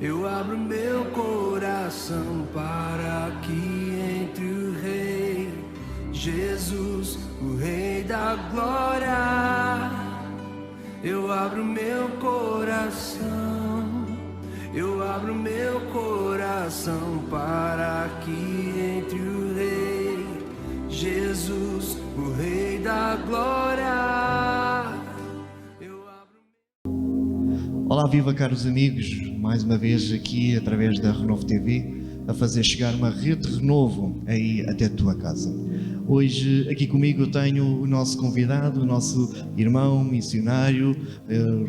Eu abro meu coração para que entre o Rei Jesus, o Rei da Glória. Eu abro meu coração, eu abro meu coração para que entre o Rei Jesus, o Rei da Glória. Olá, viva caros amigos, mais uma vez aqui através da Renovo TV a fazer chegar uma rede de renovo aí até a tua casa. Hoje aqui comigo eu tenho o nosso convidado, o nosso irmão missionário,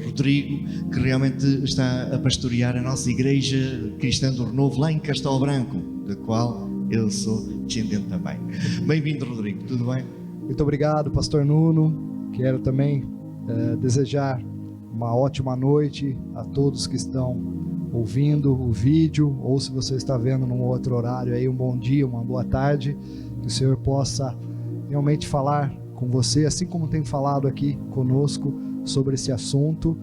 Rodrigo, que realmente está a pastorear a nossa igreja cristã do Renovo lá em Castelo Branco, da qual eu sou descendente também. Bem-vindo, Rodrigo, tudo bem? Muito obrigado, pastor Nuno. Quero também desejar uma ótima noite a todos que estão ouvindo o vídeo, ou se você está vendo num outro horário aí, um bom dia, uma boa tarde, que o Senhor possa realmente falar com você, assim como tem falado aqui conosco sobre esse assunto,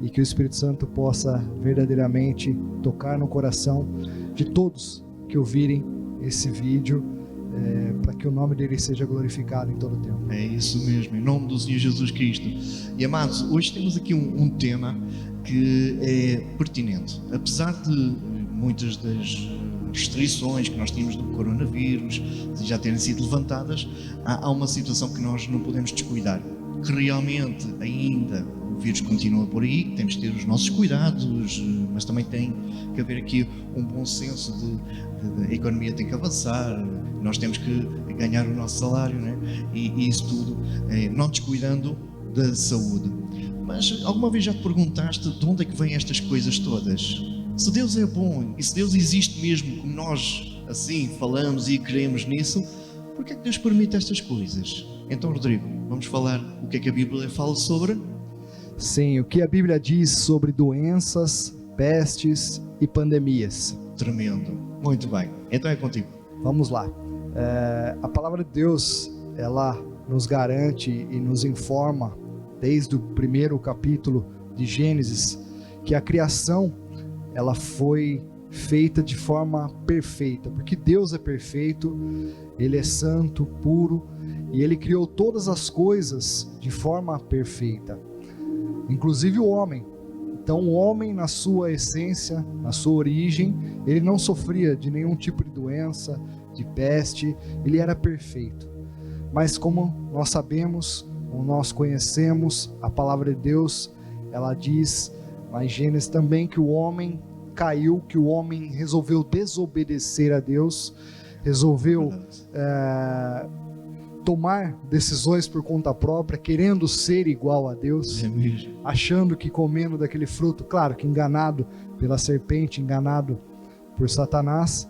e que o Espírito Santo possa verdadeiramente tocar no coração de todos que ouvirem esse vídeo, para que o nome dele seja glorificado em todo o tempo. É isso mesmo, em nome do Senhor Jesus Cristo. E amados, hoje temos aqui um tema que é pertinente. Apesar de muitas das restrições que nós tínhamos do coronavírus já terem sido levantadas, há uma situação que nós não podemos descuidar, que realmente ainda o vírus continua por aí, que temos de ter os nossos cuidados, mas também tem que haver aqui um bom senso de a economia tem que avançar, nós temos que ganhar o nosso salário, né? E isso tudo, não descuidando da saúde. Mas alguma vez já te perguntaste de onde é que vêm estas coisas todas? Se Deus é bom e se Deus existe mesmo como nós assim falamos e queremos nisso, por que é que Deus permite estas coisas? Então, Rodrigo, vamos falar o que é que a Bíblia fala sobre? Sim, o que a Bíblia diz sobre doenças, pestes e pandemias. Tremendo, muito bem, então é contigo. Vamos lá. A palavra de Deus, ela nos garante e nos informa, desde o primeiro capítulo de Gênesis, que a criação, ela foi feita de forma perfeita, porque Deus é perfeito, Ele é santo, puro, e Ele criou todas as coisas de forma perfeita, inclusive o homem. Então o homem, na sua essência, na sua origem, ele não sofria de nenhum tipo de doença, de peste, ele era perfeito. Mas como nós sabemos, como nós conhecemos, a palavra de Deus, ela diz lá em Gênesis também que o homem caiu, que o homem resolveu desobedecer a Deus, resolveu tomar decisões por conta própria, querendo ser igual a Deus, achando que comendo daquele fruto, claro que enganado pela serpente, enganado por Satanás,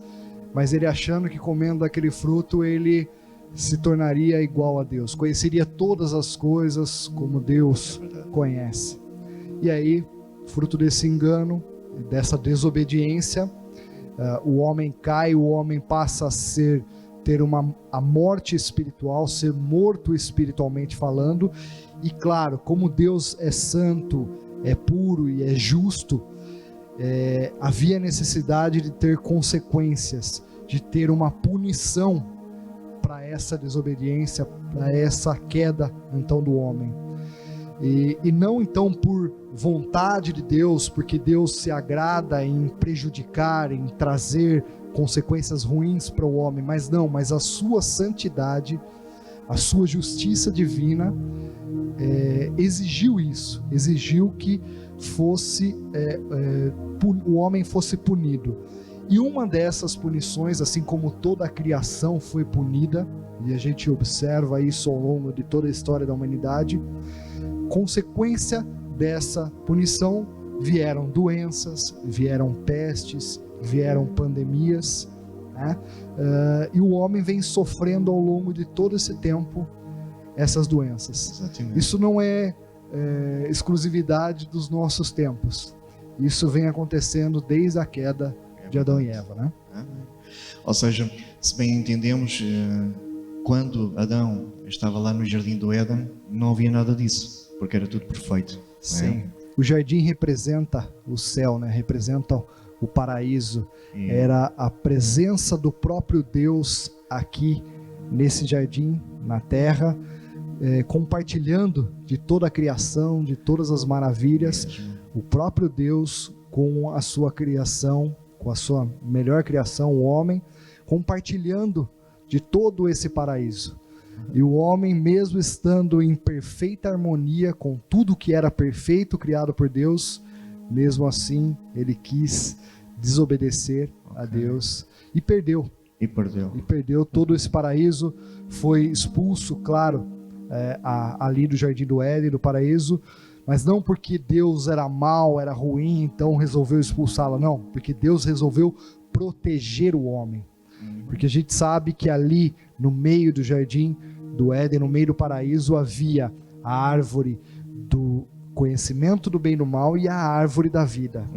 mas ele achando que comendo daquele fruto ele se tornaria igual a Deus, conheceria todas as coisas como Deus conhece. E aí, fruto desse engano, dessa desobediência, o homem cai, o homem passa a ter a morte espiritual, ser morto espiritualmente falando. E claro, como Deus é santo, é puro e é justo, havia necessidade de ter consequências, de ter uma punição para essa desobediência, para essa queda então do homem. E não então por vontade de Deus, porque Deus se agrada em prejudicar, em trazer consequências ruins para o homem, mas a sua santidade, a sua justiça divina exigiu isso, exigiu que o homem fosse punido. E uma dessas punições, assim como toda a criação foi punida, e a gente observa isso ao longo de toda a história da humanidade, consequência dessa punição vieram doenças, vieram pestes, vieram pandemias, né? E o homem vem sofrendo ao longo de todo esse tempo essas doenças. Exatamente. Isso não é exclusividade dos nossos tempos, isso vem acontecendo desde a queda de Adão e Eva, né? Ou seja, se bem entendemos, quando Adão estava lá no jardim do Éden, não havia nada disso, porque era tudo perfeito. Sim. O jardim representa o céu, né? Representa o paraíso, era a presença do próprio Deus aqui nesse jardim, na terra, compartilhando de toda a criação, de todas as maravilhas, o próprio Deus com a sua criação, com a sua melhor criação, o homem, compartilhando de todo esse paraíso. E o homem, mesmo estando em perfeita harmonia com tudo que era perfeito criado por Deus, mesmo assim ele quis desobedecer a Deus e perdeu. E perdeu todo esse paraíso, foi expulso, claro, ali do Jardim do Éden, do paraíso, mas não porque Deus era mau, era ruim, então resolveu expulsá-lo, não, porque Deus resolveu proteger o homem. Porque a gente sabe que ali no meio do Jardim do Éden, no meio do paraíso, havia a árvore do conhecimento do bem e do mal e a árvore da vida.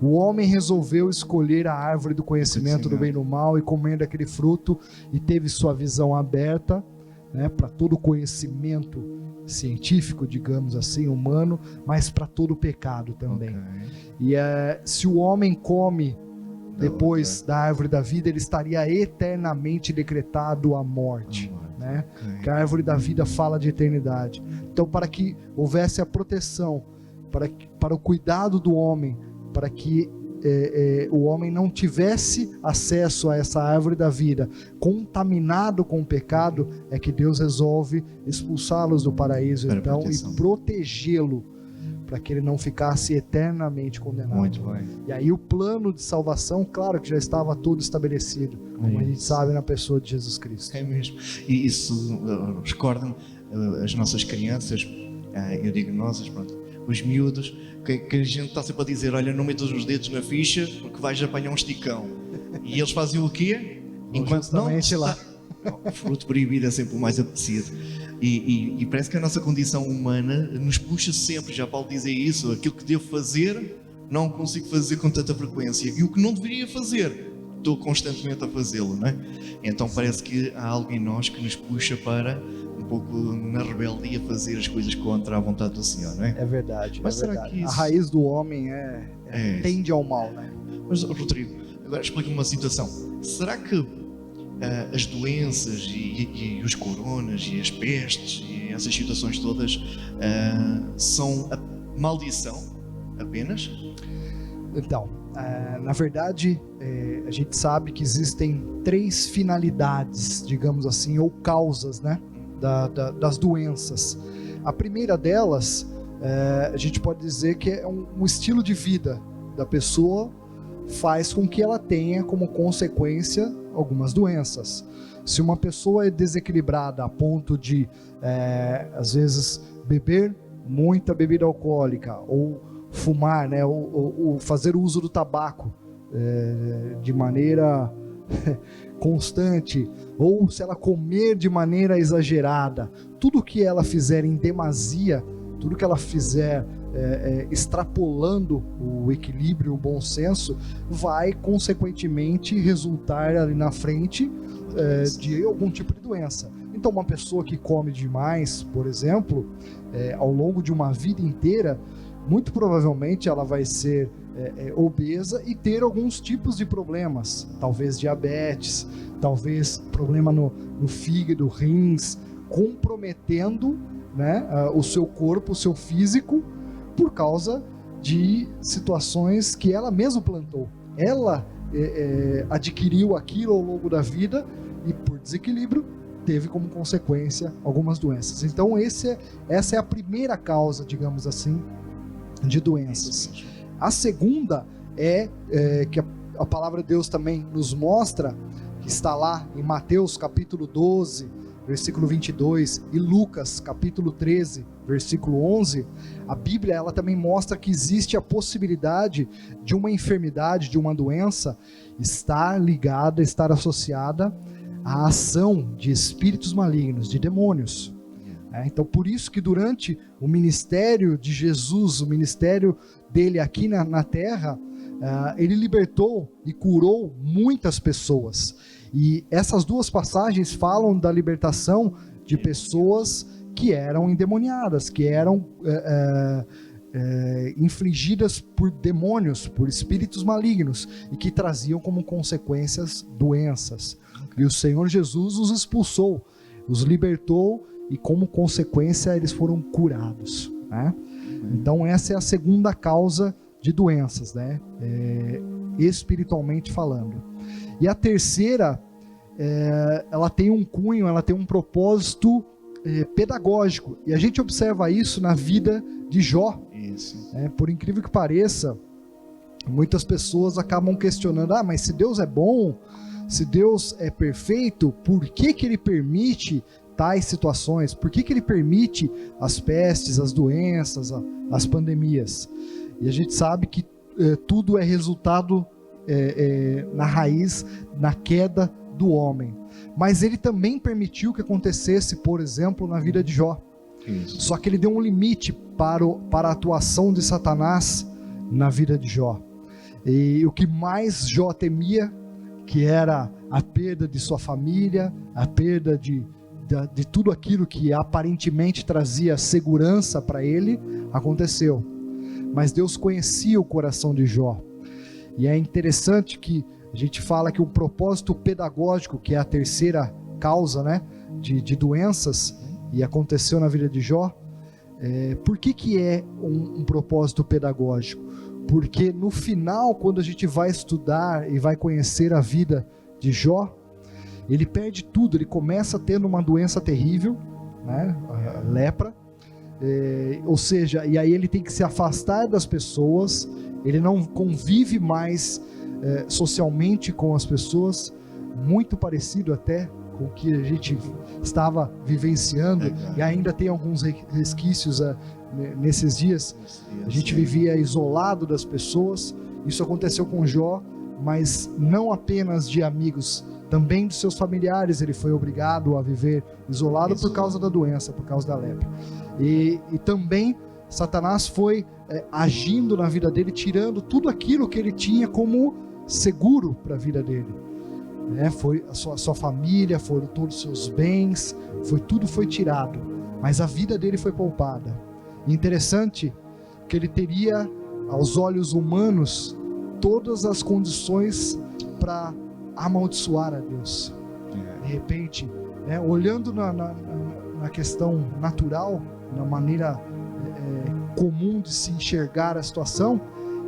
O homem resolveu escolher a árvore do conhecimento do bem e do mal e comer daquele fruto, e teve sua visão aberta, né, para todo o conhecimento científico, digamos assim, humano, mas para todo o pecado também. E se o homem come depois da árvore da vida, ele estaria eternamente decretado à morte, né? Que a árvore da vida fala de eternidade. Então, para que houvesse a proteção, para o cuidado do homem, para que o homem não tivesse acesso a essa árvore da vida contaminado com o pecado, é que Deus resolve expulsá-los do paraíso, então, e protegê-lo, para que ele não ficasse eternamente condenado. Muito bem. E aí o plano de salvação, claro que já estava todo estabelecido, como a gente sabe, na pessoa de Jesus Cristo. É mesmo. E isso recorda-me as nossas crianças, eu digo nossas, pronto, os miúdos, que a gente está sempre a dizer, olha, não metas os dedos na ficha porque vais apanhar um esticão. E eles fazem o quê? Enquanto não está... O fruto proibido é sempre o mais apetecido. E parece que a nossa condição humana nos puxa sempre, já Paulo dizia isso, aquilo que devo fazer, não consigo fazer com tanta frequência. E o que não deveria fazer, estou constantemente a fazê-lo, não é? Então parece que há algo em nós que nos puxa para, um pouco na rebeldia, fazer as coisas contra a vontade do Senhor, não é? É verdade. Mas será verdade. que isso... A raiz do homem tende ao mal, né? Mas, Rodrigo, agora explica-me uma situação. Será que as doenças e os coronas e as pestes e essas situações todas são a maldição apenas? Então, na verdade, a gente sabe que existem 3 finalidades, digamos assim, ou causas, né, das doenças. A primeira delas, a gente pode dizer que é um estilo de vida da pessoa, faz com que ela tenha como consequência algumas doenças. Se uma pessoa é desequilibrada a ponto de, às vezes, beber muita bebida alcoólica, ou fumar, né, ou fazer uso do tabaco de maneira constante, ou se ela comer de maneira exagerada, tudo que ela fizer em demasia, tudo que ela fizer extrapolando o equilíbrio, o bom senso, vai consequentemente resultar ali na frente de algum tipo de doença. Então, uma pessoa que come demais, por exemplo, ao longo de uma vida inteira, muito provavelmente ela vai ser obesa e ter alguns tipos de problemas, talvez diabetes, talvez problema no fígado, rins, comprometendo, né, o seu corpo, o seu físico, por causa de situações que ela mesma plantou. Ela adquiriu aquilo ao longo da vida e, por desequilíbrio, teve como consequência algumas doenças. Então essa é a primeira causa, digamos assim, de doenças. A segunda que a palavra de Deus também nos mostra, que está lá em Mateus capítulo 12, versículo 22, e Lucas capítulo 13, versículo 11, a Bíblia ela também mostra que existe a possibilidade de uma enfermidade, de uma doença, estar ligada, estar associada à ação de espíritos malignos, de demônios. Então, por isso que durante o ministério de Jesus, o ministério dele aqui na terra, ele libertou e curou muitas pessoas. E essas duas passagens falam da libertação de pessoas que eram endemoniadas, que eram infligidas por demônios, por espíritos malignos, e que traziam como consequências doenças. E o Senhor Jesus os expulsou, os libertou, e como consequência eles foram curados, né? Então essa é a segunda causa de doenças, né? Espiritualmente falando. E a terceira, ela tem um cunho, ela tem um propósito pedagógico, e a gente observa isso na vida de Jó. Isso. Por incrível que pareça, muitas pessoas acabam questionando: mas se Deus é bom, se Deus é perfeito, por que que Ele permite tais situações? Por que que Ele permite as pestes, as doenças, as pandemias? E a gente sabe que tudo é resultado na raiz, na queda do homem. Mas Ele também permitiu que acontecesse, por exemplo, na vida de Jó. Isso. Só que Ele deu um limite para a atuação de Satanás na vida de Jó. E o que mais Jó temia, que era a perda de sua família, a perda de tudo aquilo que aparentemente trazia segurança para ele, aconteceu. Mas Deus conhecia o coração de Jó. E é interessante que a gente fala que o propósito pedagógico, que é a terceira causa, né, de doenças, e aconteceu na vida de Jó. Por que é um propósito pedagógico? Porque no final, quando a gente vai estudar e vai conhecer a vida de Jó, ele perde tudo. Ele começa tendo uma doença terrível, né, a lepra, ou seja, e aí ele tem que se afastar das pessoas, ele não convive mais socialmente com as pessoas, muito parecido até com o que a gente estava vivenciando, e ainda tem alguns resquícios nesses dias. A gente vivia isolado das pessoas. Isso aconteceu com Jó, mas não apenas de amigos, também dos seus familiares. Ele foi obrigado a viver isolado por causa da doença, por causa da lepra. E também Satanás foi agindo na vida dele, tirando tudo aquilo que ele tinha como seguro para a vida dele. Foi a sua família, foram todos os seus bens, tudo foi tirado, mas a vida dele foi poupada. E interessante que ele teria, aos olhos humanos, todas as condições para amaldiçoar a Deus. De repente, olhando na questão natural, na maneira comum de se enxergar a situação,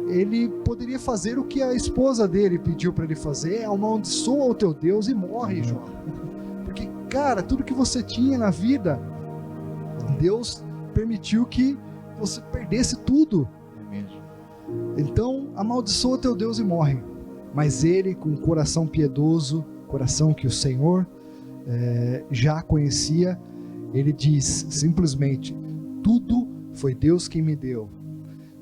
ele poderia fazer o que a esposa dele pediu para ele fazer: amaldiçoa o teu Deus e morre, Jó. Porque, cara, tudo que você tinha na vida, Deus permitiu que você perdesse tudo. Então, amaldiçoa o teu Deus e morre. Mas ele, com um coração piedoso, coração que o Senhor já conhecia, ele diz simplesmente: tudo foi Deus quem me deu,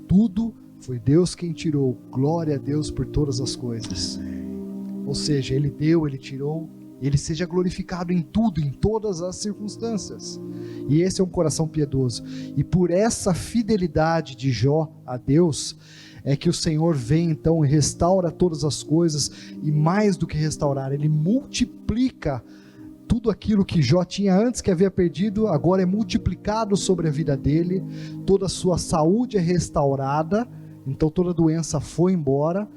tudo foi Deus quem tirou, glória a Deus por todas as coisas. Ou seja, Ele deu, Ele tirou, Ele seja glorificado em tudo, em todas as circunstâncias. E esse é um coração piedoso. E por essa fidelidade de Jó a Deus, é que o Senhor vem então e restaura todas as coisas, e mais do que restaurar, Ele multiplica tudo aquilo que Jó tinha antes, que havia perdido, agora é multiplicado sobre a vida dele. Toda a sua saúde é restaurada, então toda doença foi embora.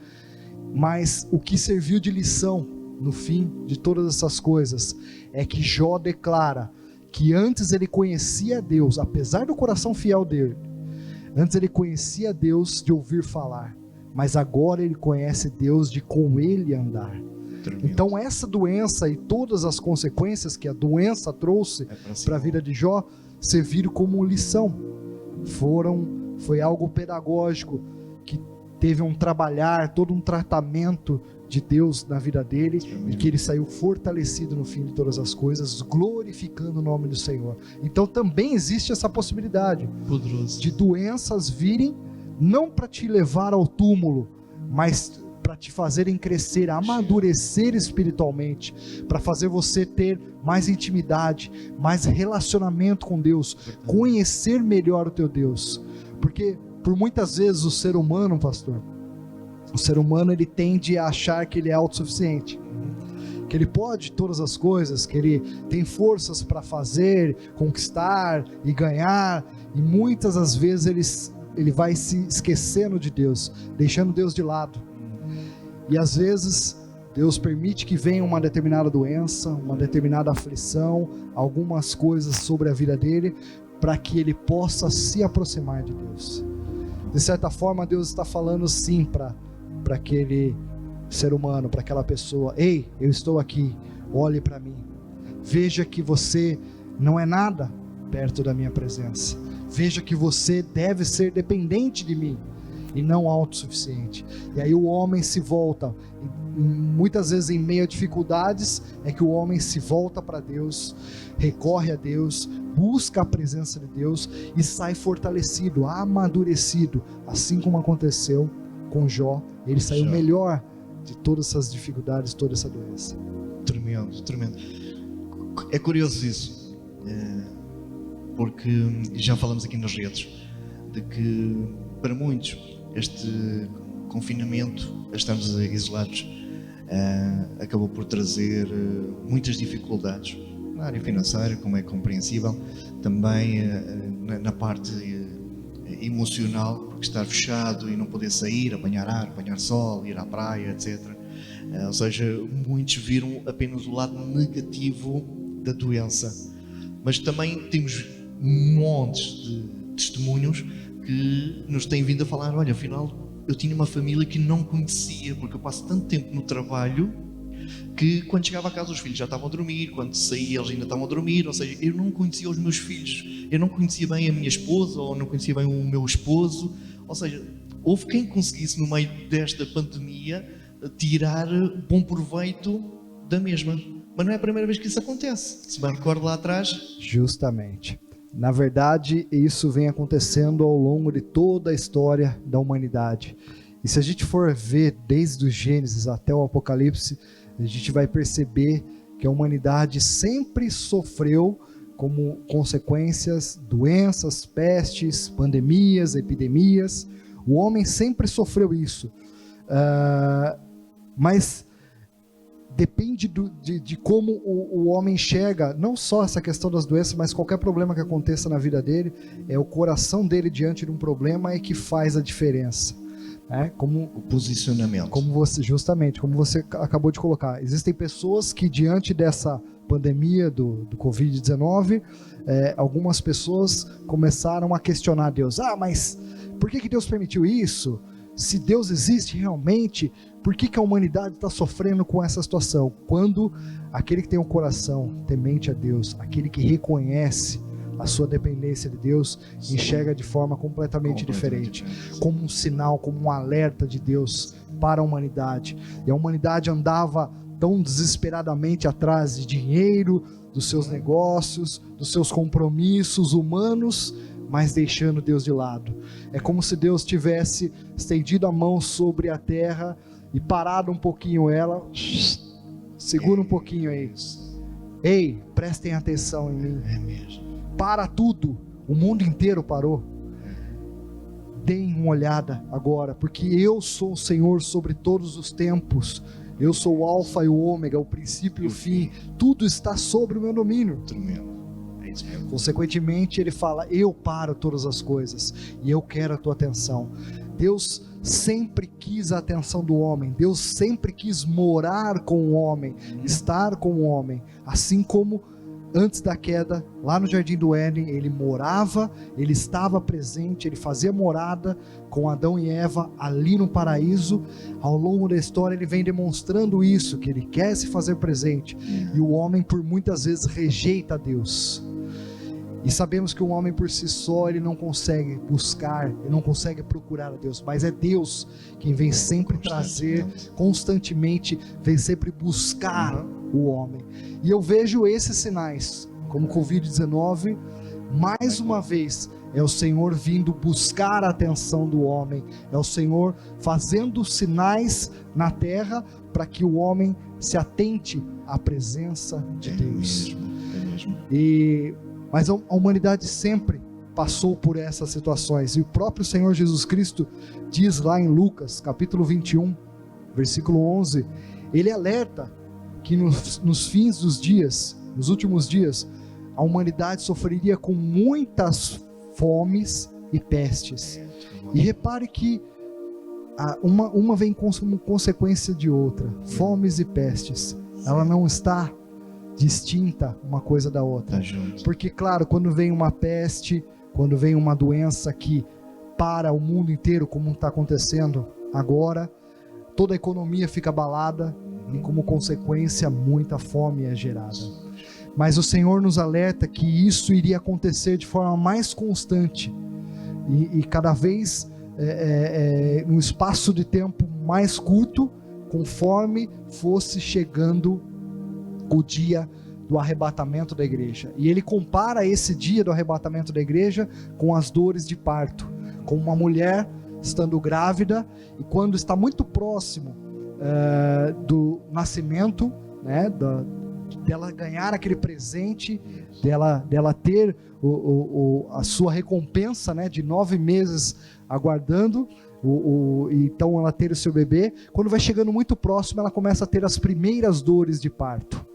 Mas o que serviu de lição no fim de todas essas coisas é que Jó declara que antes ele conhecia Deus, apesar do coração fiel dele, antes ele conhecia Deus de ouvir falar, mas agora ele conhece Deus de com ele andar. Então essa doença e todas as consequências que a doença trouxe para a vida de Jó serviram como lição. Foi algo pedagógico, que teve um trabalhar, todo um tratamento de Deus na vida dele, e que ele saiu fortalecido no fim de todas as coisas, glorificando o nome do Senhor. Então também existe essa possibilidade de doenças virem não para te levar ao túmulo, mas para te fazerem crescer, amadurecer espiritualmente, para fazer você ter mais intimidade, mais relacionamento com Deus, conhecer melhor o teu Deus. Porque por muitas vezes o ser humano, pastor, ele tende a achar que ele é autossuficiente, que ele pode todas as coisas, que ele tem forças para fazer, conquistar e ganhar, e muitas das vezes ele vai se esquecendo de Deus, deixando Deus de lado. E às vezes Deus permite que venha uma determinada doença, uma determinada aflição, algumas coisas sobre a vida dele, para que ele possa se aproximar de Deus. De certa forma, Deus está falando sim para aquele ser humano, para aquela pessoa: ei, eu estou aqui, olhe para mim, veja que você não é nada perto da minha presença, veja que você deve ser dependente de mim e não autossuficiente. E aí o homem se volta, muitas vezes em meio a dificuldades, é que o homem se volta para Deus, recorre a Deus, busca a presença de Deus e sai fortalecido, amadurecido, assim como aconteceu com Jó. Ele saiu melhor de todas essas dificuldades, toda essa doença. Tremendo, tremendo. É curioso isso, porque já falamos aqui nas redes de que para muitos este confinamento, estarmos isolados, acabou por trazer muitas dificuldades na área financeira, como é compreensível, também na parte emocional, porque estar fechado e não poder sair, apanhar ar, apanhar sol, ir à praia, etc. Ou seja, muitos viram apenas o lado negativo da doença, mas também temos montes de testemunhos que nos têm vindo a falar: olha, afinal eu tinha uma família que não conhecia, porque eu passo tanto tempo no trabalho que quando chegava a casa os filhos já estavam a dormir, quando saía eles ainda estavam a dormir. Ou seja, eu não conhecia os meus filhos, eu não conhecia bem a minha esposa, ou não conhecia bem o meu esposo. Ou seja, houve quem conseguisse no meio desta pandemia tirar bom proveito da mesma, mas não é a primeira vez que isso acontece, se bem recordo lá atrás. Justamente. Na verdade, isso vem acontecendo ao longo de toda a história da humanidade. E se a gente for ver desde o Gênesis até o Apocalipse, a gente vai perceber que a humanidade sempre sofreu como consequências doenças, pestes, pandemias, epidemias. O homem sempre sofreu isso. Mas depende de como o homem enxerga, não só essa questão das doenças, mas qualquer problema que aconteça na vida dele, é o coração dele diante de um problema é que faz a diferença. Como o posicionamento. Como você acabou de colocar. Existem pessoas que diante dessa pandemia do Covid-19, algumas pessoas começaram a questionar Deus. Mas por que Deus permitiu isso? Se Deus existe realmente, por que a humanidade está sofrendo com essa situação? Quando aquele que tem um coração temente a Deus, aquele que reconhece a sua dependência de Deus, enxerga de forma completamente diferente, como um sinal, como um alerta de Deus para a humanidade. E a humanidade andava tão desesperadamente atrás de dinheiro, dos seus negócios, dos seus compromissos humanos, mas deixando Deus de lado. É como se Deus tivesse estendido a mão sobre a terra e parado um pouquinho ela. Segura um pouquinho aí. Ei, prestem atenção em mim. É mesmo. Para tudo. O mundo inteiro parou. Deem uma olhada agora, porque eu sou o Senhor sobre todos os tempos. Eu sou o Alfa e o Ômega, o princípio e o fim. Tudo está sobre o meu domínio. Tremendo. Consequentemente, ele fala: eu paro todas as coisas e eu quero a tua atenção. Deus sempre quis a atenção do homem. Deus sempre quis morar com o homem, estar com o homem, assim como antes da queda, lá no Jardim do Éden, ele morava, ele estava presente, ele fazia morada com Adão e Eva ali no paraíso. Ao longo da história ele vem demonstrando isso, que ele quer se fazer presente, e o homem por muitas vezes rejeita Deus. E sabemos que o homem por si só, ele não consegue buscar, ele não consegue procurar a Deus, mas é Deus quem vem sempre trazer, constantemente, vem sempre buscar o homem. E eu vejo esses sinais, como o Covid-19, mais uma vez, é o Senhor vindo buscar a atenção do homem, é o Senhor fazendo sinais na terra, para que o homem se atente à presença de Deus. Mas a humanidade sempre passou por essas situações, e o próprio Senhor Jesus Cristo diz lá em Lucas, capítulo 21, versículo 11, ele alerta que nos fins dos dias, nos últimos dias, a humanidade sofreria com muitas fomes e pestes. E repare que uma vem como consequência de outra, fomes e pestes. Ela não está distinta uma coisa da outra. Porque, claro, quando vem uma peste, quando vem uma doença que para o mundo inteiro, como está acontecendo agora, toda a economia fica abalada e, como consequência, muita fome é gerada. Mas o Senhor nos alerta que isso iria acontecer de forma mais constante e cada vez num espaço de tempo mais curto, conforme fosse chegando o dia do arrebatamento da igreja. E ele compara esse dia do arrebatamento da igreja com as dores de parto, com uma mulher estando grávida e quando está muito próximo do nascimento, né, dela ganhar aquele presente, dela ter a sua recompensa, né, de 9 meses aguardando, então ela ter o seu bebê. Quando vai chegando muito próximo, ela começa a ter as primeiras dores de parto.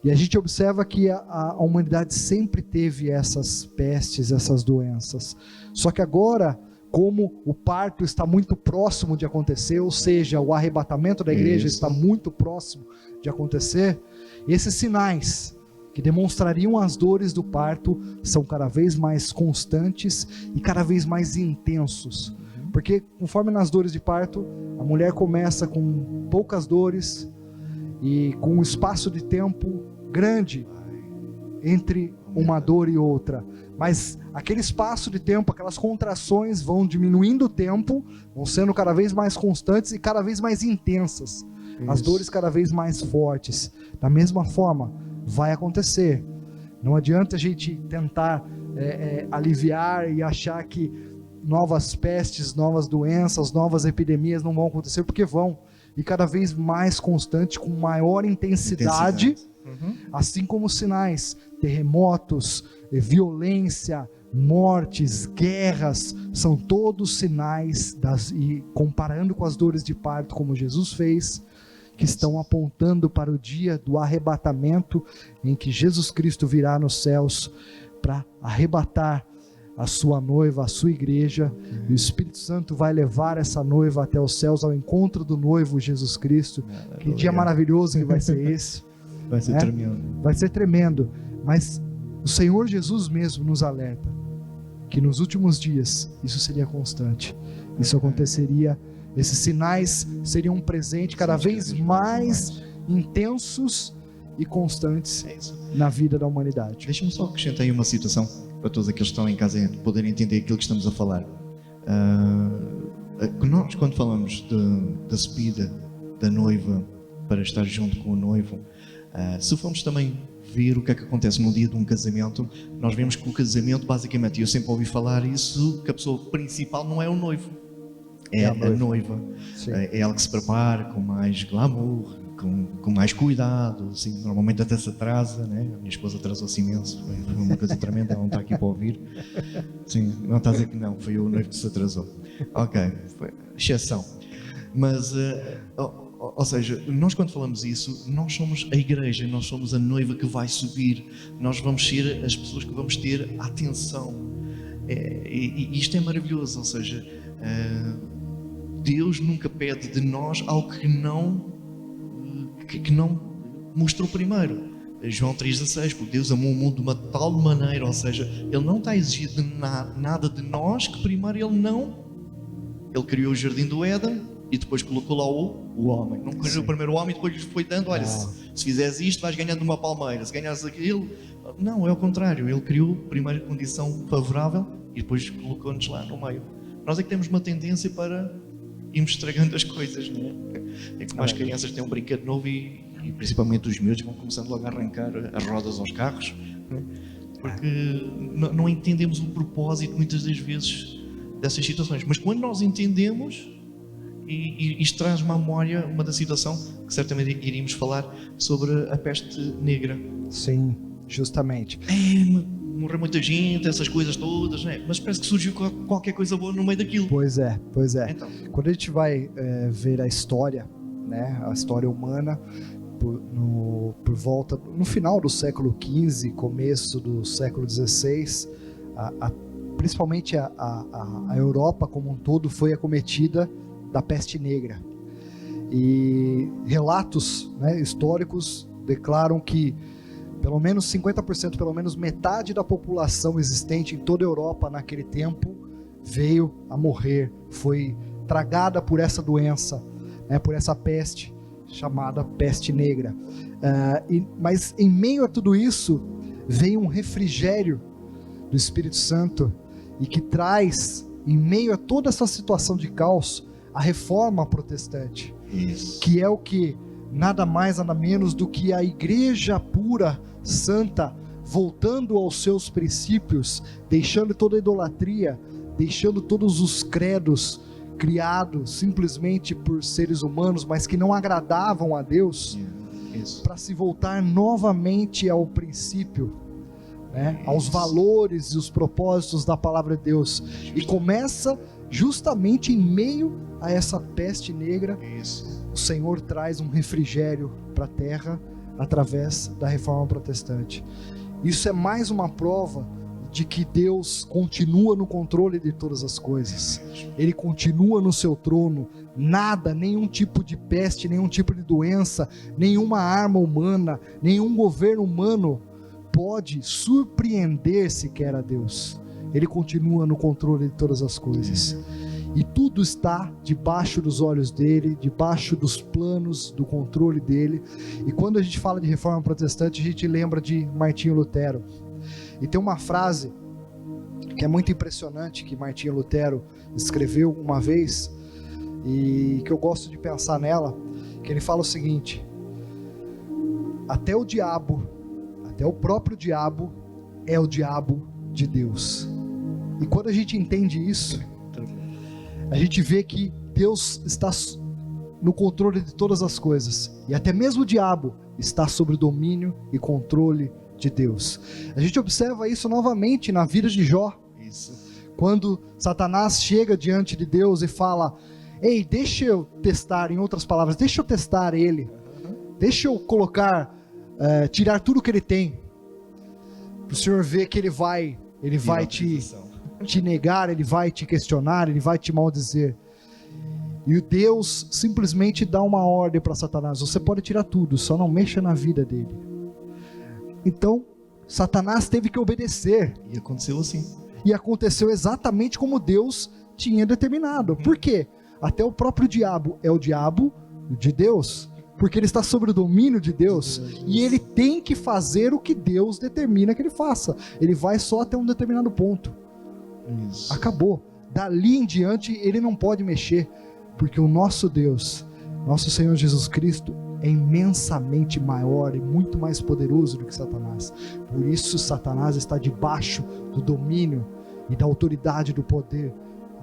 E a gente observa que a humanidade sempre teve essas pestes, essas doenças. Só que agora, como o parto está muito próximo de acontecer, ou seja, o arrebatamento da igreja está muito próximo de acontecer, esses sinais que demonstrariam as dores do parto são cada vez mais constantes e cada vez mais intensos. Porque conforme nas dores de parto, a mulher começa com poucas dores e com um espaço de tempo grande entre uma dor e outra. Mas aquele espaço de tempo, aquelas contrações vão diminuindo o tempo, vão sendo cada vez mais constantes e cada vez mais intensas. As dores cada vez mais fortes. Da mesma forma, vai acontecer. Não adianta a gente tentar aliviar e achar que novas pestes, novas doenças, novas epidemias não vão acontecer, porque vão. E cada vez mais constante, com maior intensidade. Assim como sinais, terremotos, violência, mortes, guerras, são todos sinais, e comparando com as dores de parto, como Jesus fez, que estão apontando para o dia do arrebatamento, em que Jesus Cristo virá nos céus para arrebatar a sua noiva, a sua igreja, e o Espírito Santo vai levar essa noiva até os céus, ao encontro do noivo Jesus Cristo. Que dia maravilhoso que vai ser esse. Vai ser tremendo. Vai ser tremendo. Mas o Senhor Jesus mesmo nos alerta que nos últimos dias isso seria constante. Isso aconteceria. Esses sinais seriam um presente cada vez mais intensos e constantes na vida da humanidade. Deixa-me só acrescentar aí uma situação para todos aqueles que estão em casa poderem entender aquilo que estamos a falar. Nós, quando falamos da subida da noiva para estar junto com o noivo, se formos também ver o que é que acontece no dia de um casamento, nós vemos que o casamento, basicamente, e eu sempre ouvi falar isso, que a pessoa principal não é o noivo, é a noiva. É ela que se prepara com mais glamour, com mais cuidado, assim, normalmente até se atrasa, né? A minha esposa atrasou-se imenso, foi uma coisa tremenda, ela não está aqui para ouvir. Sim, não está a dizer que não, foi o noivo que se atrasou. Ok, foi exceção. Mas, ou seja, nós quando falamos isso, nós somos a igreja, nós somos a noiva que vai subir, nós vamos ser as pessoas que vamos ter a atenção. E isto é maravilhoso, ou seja, Deus nunca pede de nós algo que não mostrou primeiro. João 3,16, porque Deus amou o mundo de uma tal maneira, ou seja, Ele não está a exigir nada de nós que primeiro Ele criou o jardim do Éden e depois colocou lá o homem. Não criou primeiro o homem e depois lhe foi dando, olha, se fizeres isto vais ganhando uma palmeira, se ganhares aquilo. Não, é o contrário, Ele criou primeiro a condição favorável e depois colocou-nos lá no meio. Nós é que temos uma tendência para irmos estragando as coisas, não é? É como as crianças têm um brinquedo novo e principalmente os miúdos vão começando logo a arrancar as rodas aos carros, não é? Porque não entendemos o propósito muitas das vezes dessas situações. Mas quando nós entendemos, e isto traz-me à memória uma da situação que certamente iríamos falar sobre a peste negra. Sim, justamente. Morreu muita gente, essas coisas todas, né? Mas parece que surgiu qualquer coisa boa no meio daquilo. Pois é. Então. Quando a gente vai ver a história, né, a história humana, por volta, no final do século XV, começo do século XVI, principalmente a Europa como um todo, foi acometida da peste negra. E relatos, né, históricos declaram que pelo menos 50%, pelo menos metade da população existente em toda a Europa naquele tempo veio a morrer, foi tragada por essa doença, né, por essa peste chamada peste negra. Mas em meio a tudo isso vem um refrigério do Espírito Santo, e que traz, em meio a toda essa situação de caos, a reforma protestante. Isso. Que é o que? Nada mais, nada menos do que a igreja pura, santa, voltando aos seus princípios, deixando toda a idolatria, deixando todos os credos criados simplesmente por seres humanos, mas que não agradavam a Deus, para se voltar novamente ao princípio, né? Aos valores e os propósitos da palavra de Deus. E começa justamente em meio a essa peste negra. O Senhor traz um refrigério para a terra através da reforma protestante. Isso é mais uma prova de que Deus continua no controle de todas as coisas. Ele continua no seu trono. Nada, nenhum tipo de peste, nenhum tipo de doença, nenhuma arma humana, nenhum governo humano pode surpreender sequer a Deus. Ele continua no controle de todas as coisas. E tudo está debaixo dos olhos dele, debaixo dos planos, do controle dele. E quando a gente fala de reforma protestante, a gente lembra de Martinho Lutero. E tem uma frase que é muito impressionante, que Martinho Lutero escreveu uma vez, e que eu gosto de pensar nela, que ele fala o seguinte: até o diabo, até o próprio diabo é o diabo de Deus. E quando a gente entende isso, a gente vê que Deus está no controle de todas as coisas, e até mesmo o diabo está sob o domínio e controle de Deus. A gente observa isso novamente na vida de Jó. Quando Satanás chega diante de Deus e fala: ei, deixa eu testar, em outras palavras, deixa eu testar ele, deixa eu colocar, tirar tudo que ele tem, para o Senhor ver que ele vai te negar, ele vai te questionar, ele vai te maldizer. E o Deus simplesmente dá uma ordem para Satanás: você pode tirar tudo, só não mexa na vida dele. Então Satanás teve que obedecer. E aconteceu assim. E aconteceu exatamente como Deus tinha determinado. Por quê? Até o próprio diabo é o diabo de Deus, porque ele está sob o domínio de Deus, e ele tem que fazer o que Deus determina que ele faça. Ele vai só até um determinado ponto. Isso. Acabou. Dali em diante ele não pode mexer, porque o nosso Deus, nosso Senhor Jesus Cristo, é imensamente maior e muito mais poderoso do que Satanás. Por isso Satanás está debaixo do domínio e da autoridade do poder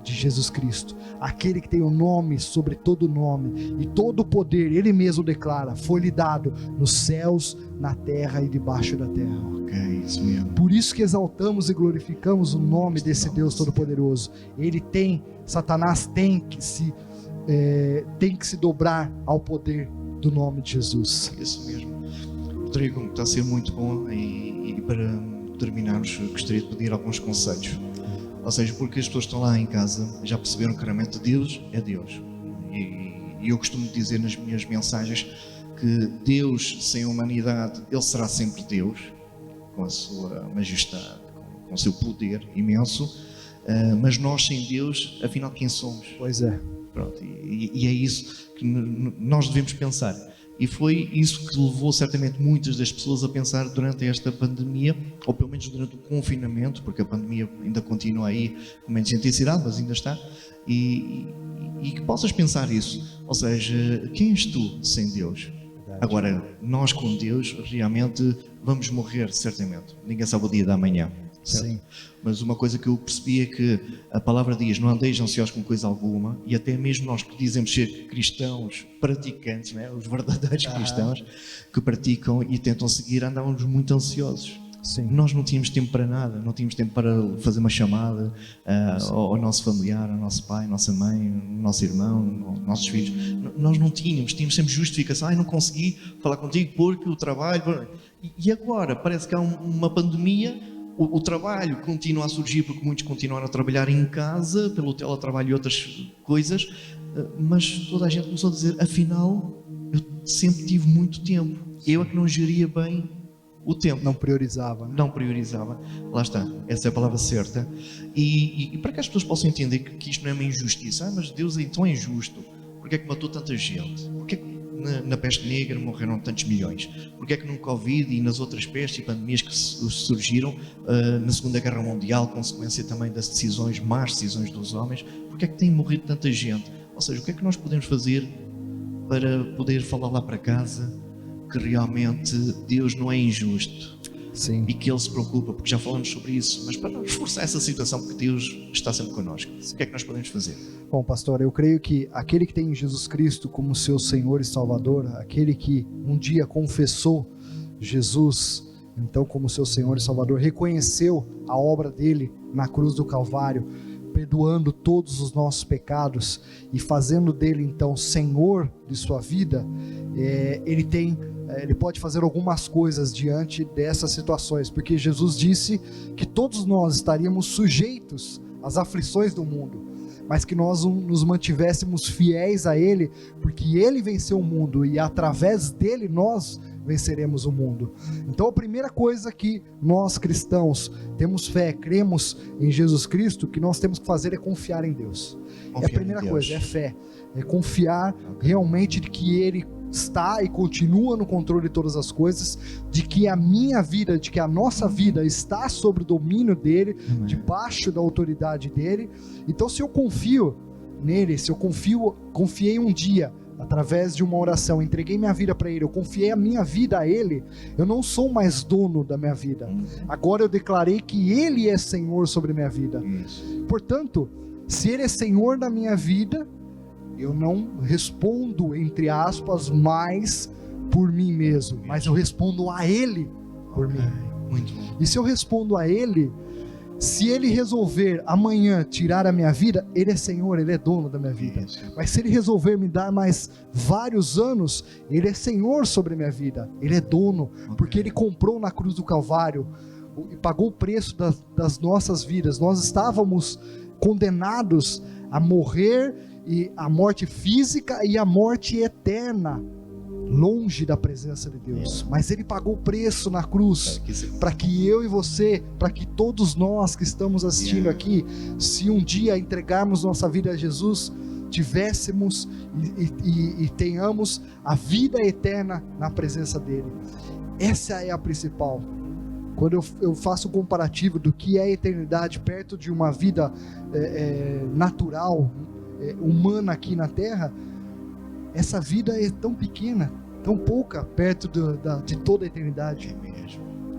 de Jesus Cristo, aquele que tem o nome sobre todo nome, e todo o poder, ele mesmo declara, foi-lhe dado nos céus, na terra e debaixo da terra. Isso mesmo. Por isso que exaltamos e glorificamos o nome desse Deus Todo-Poderoso. Satanás tem que se dobrar ao poder do nome de Jesus. Isso mesmo. Rodrigo, está a ser muito bom, e para terminarmos gostaria de pedir alguns conselhos. Ou seja, porque as pessoas estão lá em casa, já perceberam claramente que Deus é Deus. E eu costumo dizer nas minhas mensagens que Deus sem a humanidade, Ele será sempre Deus, com a sua majestade, com o seu poder imenso, mas nós sem Deus, afinal, quem somos? Pois é. Pronto, e é isso que nós devemos pensar. E foi isso que levou certamente muitas das pessoas a pensar durante esta pandemia, ou pelo menos durante o confinamento, porque a pandemia ainda continua aí com menos intensidade, mas ainda está, e que possas pensar isso. Ou seja, quem és tu sem Deus? Agora, nós com Deus realmente vamos morrer, certamente. Ninguém sabe o dia da manhã. Sim. Mas uma coisa que eu percebi é que a palavra diz: não andeis ansiosos com coisa alguma, e até mesmo nós que dizemos ser cristãos praticantes, né? Os verdadeiros cristãos que praticam e tentam seguir, andamos muito ansiosos. Sim. Nós não tínhamos tempo para nada, não tínhamos tempo para fazer uma chamada ao nosso familiar, ao nosso pai, à nossa mãe, ao nosso irmão, aos nossos filhos. Nós não tínhamos sempre justificação: não consegui falar contigo porque o trabalho. E agora parece que há uma pandemia, O trabalho continua a surgir porque muitos continuaram a trabalhar em casa, pelo teletrabalho e outras coisas, mas toda a gente começou a dizer, afinal, eu sempre tive muito tempo. Eu é que não geria bem o tempo. Não priorizava, né? Não priorizava. Lá está, essa é a palavra certa. E para que as pessoas possam entender que isto não é uma injustiça. Mas Deus então é injusto. Porque é que matou tanta gente? Porque é que na peste negra morreram tantos milhões? Porque é que no Covid e nas outras pestes e pandemias que surgiram na Segunda Guerra Mundial, consequência também das decisões, más decisões dos homens, porque é que tem morrido tanta gente? Ou seja, o que é que nós podemos fazer para poder falar lá para casa que realmente Deus não é injusto? Sim. E que Ele se preocupa, porque já falamos sobre isso, mas para não reforçar essa situação, porque Deus está sempre connosco. O que é que nós podemos fazer? Bom, pastor, eu creio que aquele que tem Jesus Cristo como seu Senhor e Salvador, aquele que um dia confessou Jesus, então como seu Senhor e Salvador, reconheceu a obra dele na cruz do Calvário, perdoando todos os nossos pecados e fazendo dele então Senhor de sua vida, ele pode fazer algumas coisas diante dessas situações, porque Jesus disse que todos nós estaríamos sujeitos às aflições do mundo, mas que nós nos mantivéssemos fiéis a Ele, porque Ele venceu o mundo e através dele nós venceremos o mundo. Então a primeira coisa que nós cristãos temos fé, cremos em Jesus Cristo, que nós temos que fazer é confiar em Deus. É a primeira coisa, é fé, é confiar realmente de que Ele está e continua no controle de todas as coisas, de que a minha vida, de que a nossa vida está sob o domínio dele, debaixo da autoridade dele. Então se eu confio nele, se eu confiei um dia, através de uma oração, entreguei minha vida para ele, eu confiei a minha vida a ele, eu não sou mais dono da minha vida, agora eu declarei que ele é Senhor sobre a minha vida. Portanto, se ele é Senhor da minha vida, eu não respondo, entre aspas, mais por mim mesmo, mas eu respondo a Ele por mim. Muito bom. E se eu respondo a Ele, se Ele resolver amanhã tirar a minha vida, Ele é Senhor, Ele é dono da minha vida. Mas se Ele resolver me dar mais vários anos, Ele é Senhor sobre a minha vida, Ele é dono, porque Ele comprou na cruz do Calvário e pagou o preço das nossas vidas. Nós estávamos condenados a morrer, e a morte física e a morte eterna, longe da presença de Deus, mas Ele pagou o preço na cruz, para que eu e você, para que todos nós que estamos assistindo aqui, se um dia entregarmos nossa vida a Jesus, tivéssemos e tenhamos a vida eterna na presença dEle. Essa é a principal. Quando eu faço o comparativo do que é a eternidade perto de uma vida natural, humana aqui na Terra, essa vida é tão pequena, tão pouca perto de toda a eternidade.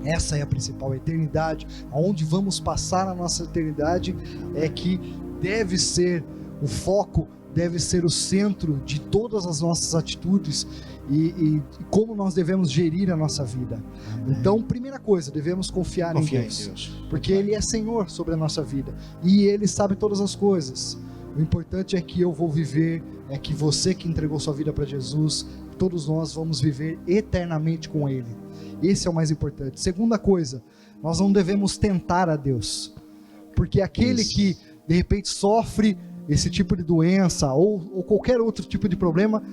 Essa é a principal, a eternidade, aonde vamos passar a nossa eternidade, é que deve ser o foco, deve ser o centro de todas as nossas atitudes e como nós devemos gerir a nossa vida. Então, primeira coisa, devemos confiar em Deus, porque Ele é Senhor sobre a nossa vida e Ele sabe todas as coisas. O importante é que eu vou viver, é que você que entregou sua vida para Jesus, todos nós vamos viver eternamente com Ele. Esse é o mais importante. Segunda coisa, nós não devemos tentar a Deus, porque aquele que de repente sofre esse tipo de doença ou qualquer outro tipo de problema,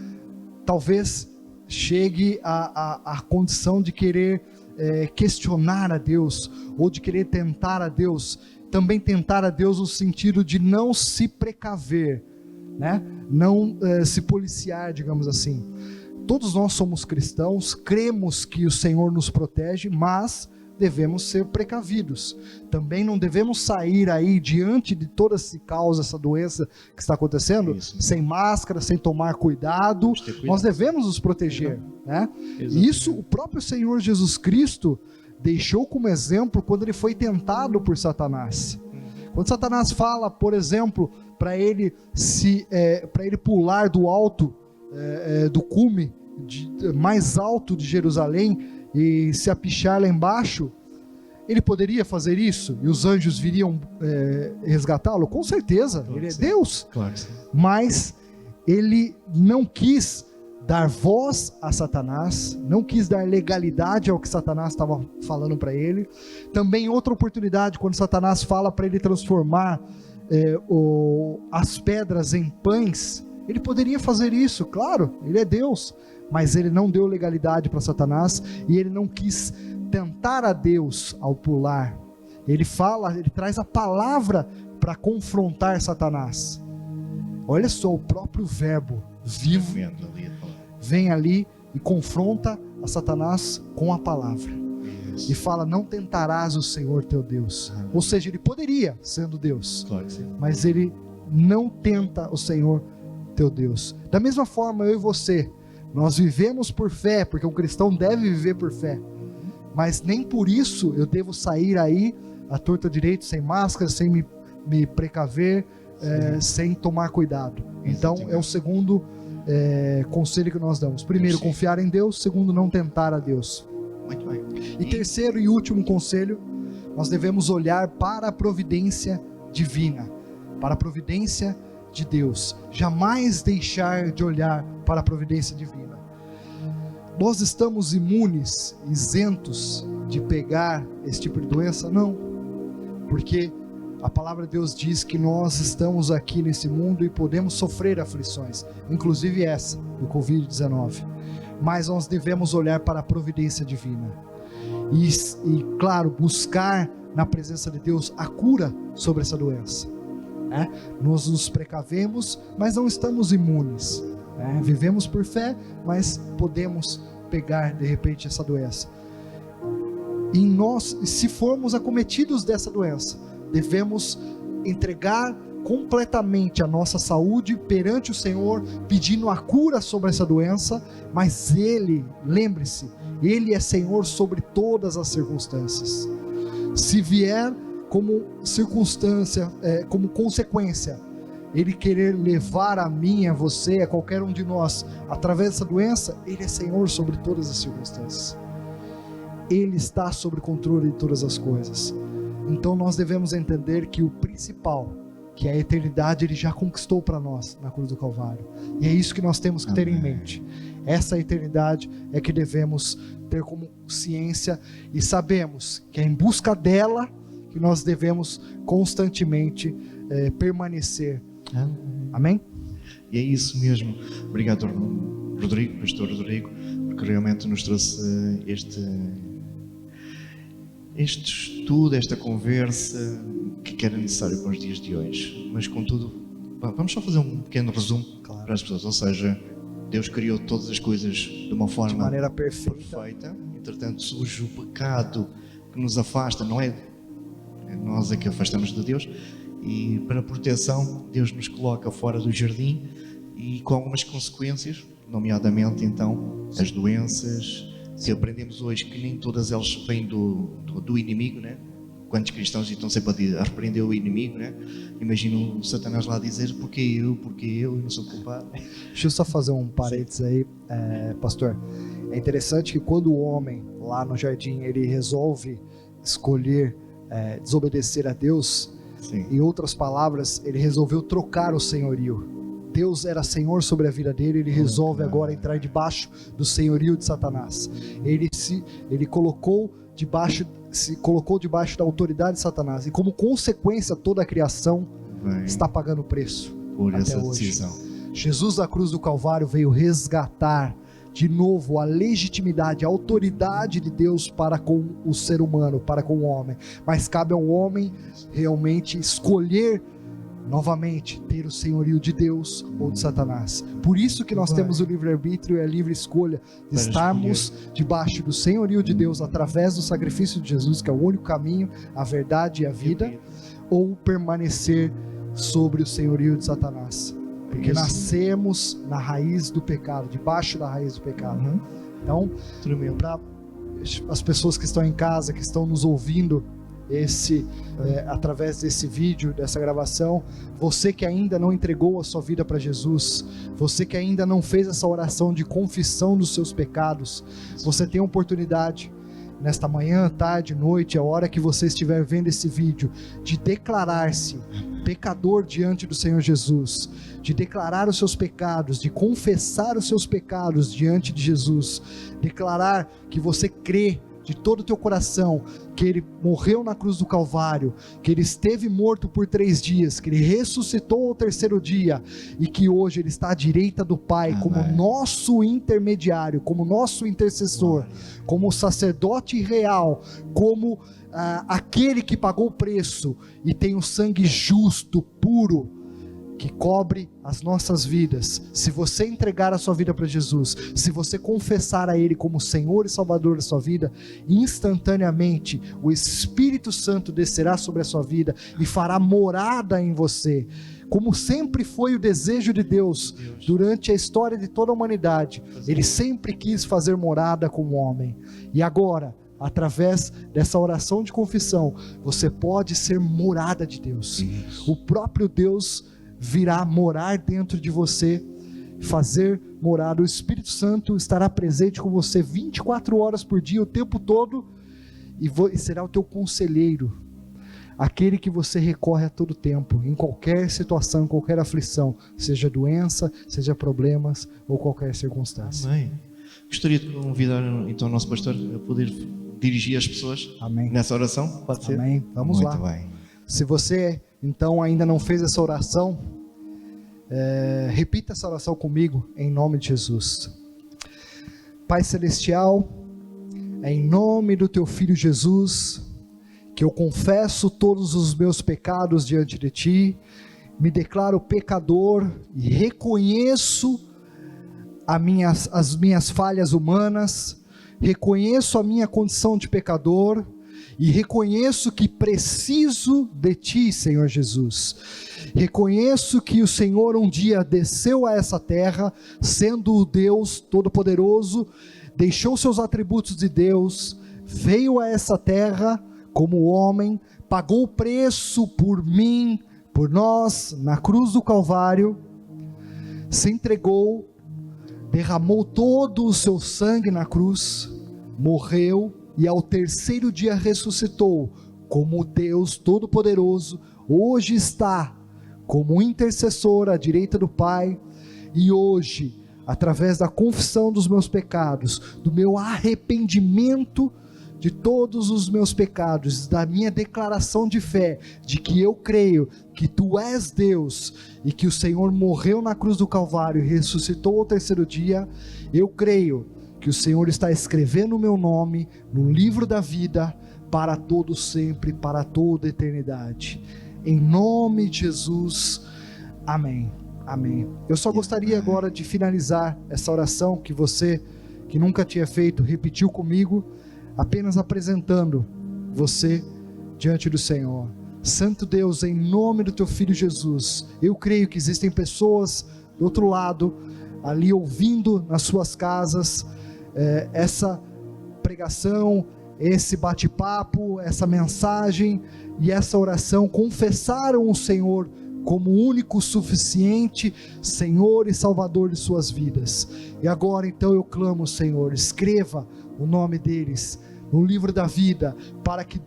talvez chegue à condição de querer questionar a Deus, ou de querer tentar a Deus. Também tentar a Deus no sentido de não se precaver, né? Não se policiar, digamos assim. Todos nós somos cristãos, cremos que o Senhor nos protege, mas devemos ser precavidos. Também não devemos sair aí diante de toda essa causa, essa doença que está acontecendo, sem máscara, sem tomar cuidado. Nós devemos nos proteger, né? E isso o próprio Senhor Jesus Cristo deixou como exemplo quando ele foi tentado por Satanás. Quando Satanás fala, por exemplo, para ele pular do alto, do cume mais alto de Jerusalém e se apichar lá embaixo, ele poderia fazer isso e os anjos viriam resgatá-lo? Com certeza, ele é Deus. Claro. Mas ele não quis dar voz a Satanás, não quis dar legalidade ao que Satanás estava falando para ele. Também outra oportunidade, quando Satanás fala para ele transformar as pedras em pães, ele poderia fazer isso, claro, ele é Deus, mas ele não deu legalidade para Satanás, e ele não quis tentar a Deus ao pular. Ele traz a palavra para confrontar Satanás. Olha só, o próprio verbo vivo vem ali e confronta a Satanás com a palavra. E fala: não tentarás o Senhor teu Deus. Ou seja, ele poderia, sendo Deus, Claro que sim. mas ele não tenta o Senhor teu Deus. Da mesma forma, eu e você, nós vivemos por fé, porque um cristão deve viver por fé, mas nem por isso eu devo sair aí à torta direito, sem máscara, sem me precaver, sem tomar cuidado. Então é o segundo conselho que nós damos: primeiro, confiar em Deus; segundo, não tentar a Deus. Muito bem. E terceiro e último conselho, nós devemos olhar para a providência divina, para a providência de Deus. Jamais deixar de olhar para a providência divina. Nós estamos imunes, isentos de pegar esse tipo de doença? Não, porque a palavra de Deus diz que nós estamos aqui nesse mundo e podemos sofrer aflições, inclusive essa, do Covid-19. Mas nós devemos olhar para a providência divina. E claro, buscar na presença de Deus a cura sobre essa doença. Nós nos precavemos, mas não estamos imunes. Vivemos por fé, mas podemos pegar de repente essa doença. E nós, se formos acometidos dessa doença, devemos entregar completamente a nossa saúde perante o Senhor, pedindo a cura sobre essa doença. Mas Ele, lembre-se, Ele é Senhor sobre todas as circunstâncias. Se vier como circunstância, como consequência, Ele querer levar a mim, a você, a qualquer um de nós, através dessa doença, Ele é Senhor sobre todas as circunstâncias. Ele está sob o controle de todas as coisas. Então nós devemos entender que o principal, que é a eternidade, Ele já conquistou para nós na cruz do Calvário. E é isso que nós temos que ter em mente. Essa eternidade é que devemos ter como ciência, e sabemos que é em busca dela que nós devemos constantemente permanecer. Amém? E é isso mesmo. Obrigado, Rodrigo, pastor Rodrigo, porque realmente nos trouxe este estudo, esta conversa que era necessário para os dias de hoje. Mas contudo, vamos só fazer um pequeno resumo para as pessoas. Ou seja, Deus criou todas as coisas de uma forma, de maneira perfeita. Entretanto, surge o pecado que nos afasta, não é nós é que afastamos de Deus, e para proteção Deus nos coloca fora do jardim, e com algumas consequências, nomeadamente então as doenças que aprendemos hoje, que nem todas elas vêm do inimigo, né? Quantos cristãos estão sempre a repreender o inimigo, né? Imagina o Satanás lá dizer: porque eu não sou culpado. Deixa eu só fazer um parênteses aí, pastor. É interessante que quando o homem lá no jardim ele resolve escolher desobedecer a Deus, Sim. Em outras palavras, ele resolveu trocar o senhorio. Deus era Senhor sobre a vida dele, ele resolve agora entrar debaixo do senhorio de Satanás. Ele se colocou debaixo da autoridade de Satanás, e como consequência toda a criação está pagando o preço por até essa hoje. decisão. Jesus da cruz do Calvário veio resgatar de novo a legitimidade, a autoridade de Deus para com o ser humano, para com o homem. Mas cabe ao homem realmente escolher novamente ter o senhorio de Deus ou de Satanás. Por isso que nós temos o livre-arbítrio e a livre escolha de estarmos debaixo do senhorio de Deus através do sacrifício de Jesus, que é o único caminho, a verdade e a vida, ou permanecer sobre o senhorio de Satanás. Porque nascemos na raiz do pecado, debaixo da raiz do pecado. Então, para as pessoas que estão em casa, que estão nos ouvindo através desse vídeo, dessa gravação, você que ainda não entregou a sua vida para Jesus, você que ainda não fez essa oração de confissão dos seus pecados, você tem a oportunidade nesta manhã, tarde, noite, a hora que você estiver vendo esse vídeo, de declarar-se pecador diante do Senhor Jesus, de declarar os seus pecados, de confessar os seus pecados diante de Jesus, declarar que você crê de todo o teu coração que Ele morreu na cruz do Calvário, que Ele esteve morto por 3 dias, que Ele ressuscitou ao 3º dia e que hoje Ele está à direita do Pai, como nosso intermediário, como nosso intercessor, como sacerdote real, como aquele que pagou o preço e tem o sangue justo, puro, que cobre as nossas vidas. Se você entregar a sua vida para Jesus, se você confessar a Ele como Senhor e Salvador da sua vida, instantaneamente o Espírito Santo descerá sobre a sua vida e fará morada em você, como sempre foi o desejo de Deus durante a história de toda a humanidade. Ele sempre quis fazer morada com o homem, e agora, através dessa oração de confissão, você pode ser morada de Deus. O próprio Deus virá morar dentro de você, fazer morada. O Espírito Santo estará presente com você 24 horas por dia, o tempo todo, e será o teu conselheiro, aquele que você recorre a todo tempo, em qualquer situação, em qualquer aflição, seja doença, seja problemas ou qualquer circunstância. Amém. Gostaria de convidar então o nosso pastor a poder dirigir as pessoas nessa oração. Pode ser? Amém. Vamos lá. Muito bem. Se você então ainda não fez essa oração, repita essa oração comigo, em nome de Jesus. Pai Celestial, é em nome do Teu Filho Jesus, que eu confesso todos os meus pecados diante de Ti, me declaro pecador e reconheço as minhas falhas humanas, reconheço a minha condição de pecador, e reconheço que preciso de Ti, Senhor Jesus. Reconheço que o Senhor um dia desceu a essa terra, sendo o Deus Todo-Poderoso, deixou seus atributos de Deus, veio a essa terra como homem, pagou o preço por mim, por nós, na cruz do Calvário, se entregou, derramou todo o seu sangue na cruz, morreu, e ao 3º dia ressuscitou, como Deus Todo-Poderoso, hoje está como intercessor à direita do Pai, e hoje, através da confissão dos meus pecados, do meu arrependimento de todos os meus pecados, da minha declaração de fé, de que eu creio que Tu és Deus, e que o Senhor morreu na cruz do Calvário e ressuscitou ao 3º dia, eu creio que o Senhor está escrevendo o meu nome no livro da vida, para todo sempre, para toda a eternidade, em nome de Jesus, amém, amém. Eu só gostaria agora de finalizar essa oração, que você, que nunca tinha feito, repetiu comigo, apenas apresentando você diante do Senhor. Santo Deus, em nome do Teu Filho Jesus, eu creio que existem pessoas do outro lado, ali ouvindo nas suas casas, essa pregação, esse bate-papo, essa mensagem e essa oração, confessaram o Senhor como único, suficiente Senhor e Salvador de suas vidas, e agora então eu clamo, Senhor, escreva o nome deles no livro da vida, para que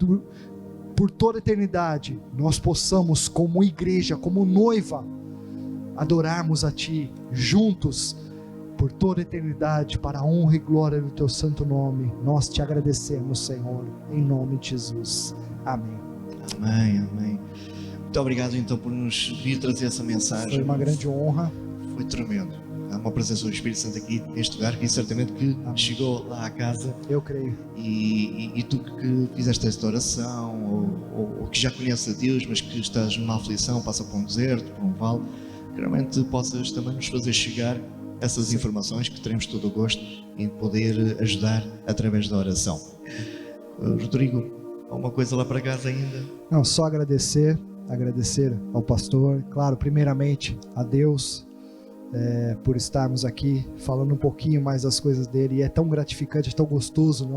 por toda a eternidade nós possamos, como igreja, como noiva, adorarmos a Ti juntos por toda a eternidade, para a honra e glória do Teu santo nome. Nós Te agradecemos, Senhor, em nome de Jesus, amém. Amém, amém. Muito obrigado então por nos vir trazer essa mensagem. Foi uma grande honra. Foi tremendo. Há uma presença do Espírito Santo aqui neste lugar, que certamente que chegou lá à casa. Eu creio. E tu que fizeste esta oração, ou que já conheces a Deus, mas que estás numa aflição, passa por um deserto, por um vale, que realmente possas também nos fazer chegar essas informações, que teremos todo o gosto em poder ajudar através da oração. Rodrigo, alguma coisa lá para casa ainda? Não, só agradecer ao pastor, claro, primeiramente a Deus, por estarmos aqui falando um pouquinho mais das coisas dele, e é tão gratificante, é tão gostoso,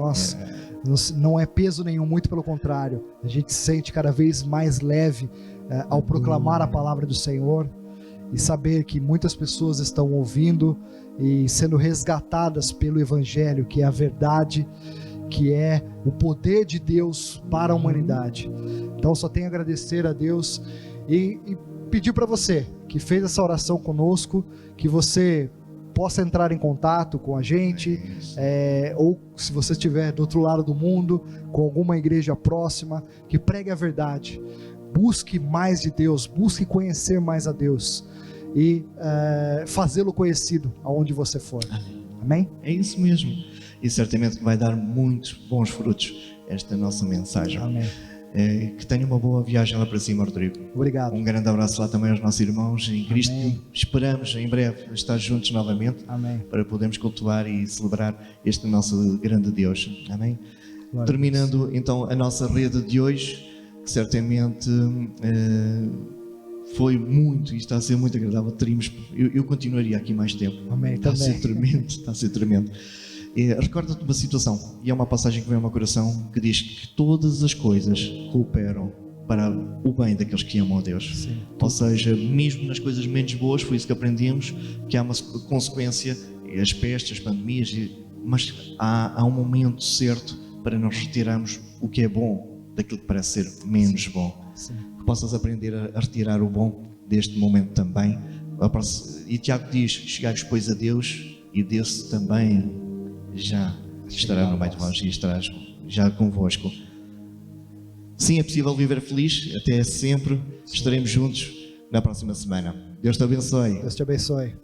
não é peso nenhum, muito pelo contrário, a gente se sente cada vez mais leve ao proclamar a palavra do Senhor, e saber que muitas pessoas estão ouvindo e sendo resgatadas pelo Evangelho, que é a verdade, que é o poder de Deus para a humanidade. Então só tenho a agradecer a Deus E pedir para você que fez essa oração conosco, que você possa entrar em contato com a gente, ou se você estiver do outro lado do mundo, com alguma igreja próxima, que pregue a verdade, busque mais de Deus, busque conhecer mais a Deus e fazê-lo conhecido aonde você for. Amém? É isso mesmo. E certamente vai dar muitos bons frutos esta nossa mensagem. Amém. Que tenha uma boa viagem lá para cima, Rodrigo. Obrigado. Um grande abraço lá também aos nossos irmãos em Cristo. Amém. Esperamos em breve estar juntos novamente. Amém. Para podermos cultuar e celebrar este nosso grande Deus. Amém? Glória Terminando então a nossa rede de hoje, que certamente foi muito e está a ser muito agradável. Eu continuaria aqui mais tempo. Amém. Está Também. a ser tremendo, está a ser tremendo. Recorda-te uma situação, e é uma passagem que vem ao meu coração, que diz que todas as coisas cooperam para o bem daqueles que amam a Deus. Sim. Ou seja, mesmo nas coisas menos boas, foi isso que aprendemos, que há uma consequência, as pestes, as pandemias, mas há um momento certo para nós retirarmos o que é bom daquilo que parece ser menos bom. Sim. Que possas aprender a retirar o bom deste momento também. E Tiago diz: chegares pois a Deus, e Deus também já estará no meio de vós e estará já convosco. Sim, é possível viver feliz. Até sempre. Estaremos juntos na próxima semana. Deus te abençoe. Deus te abençoe.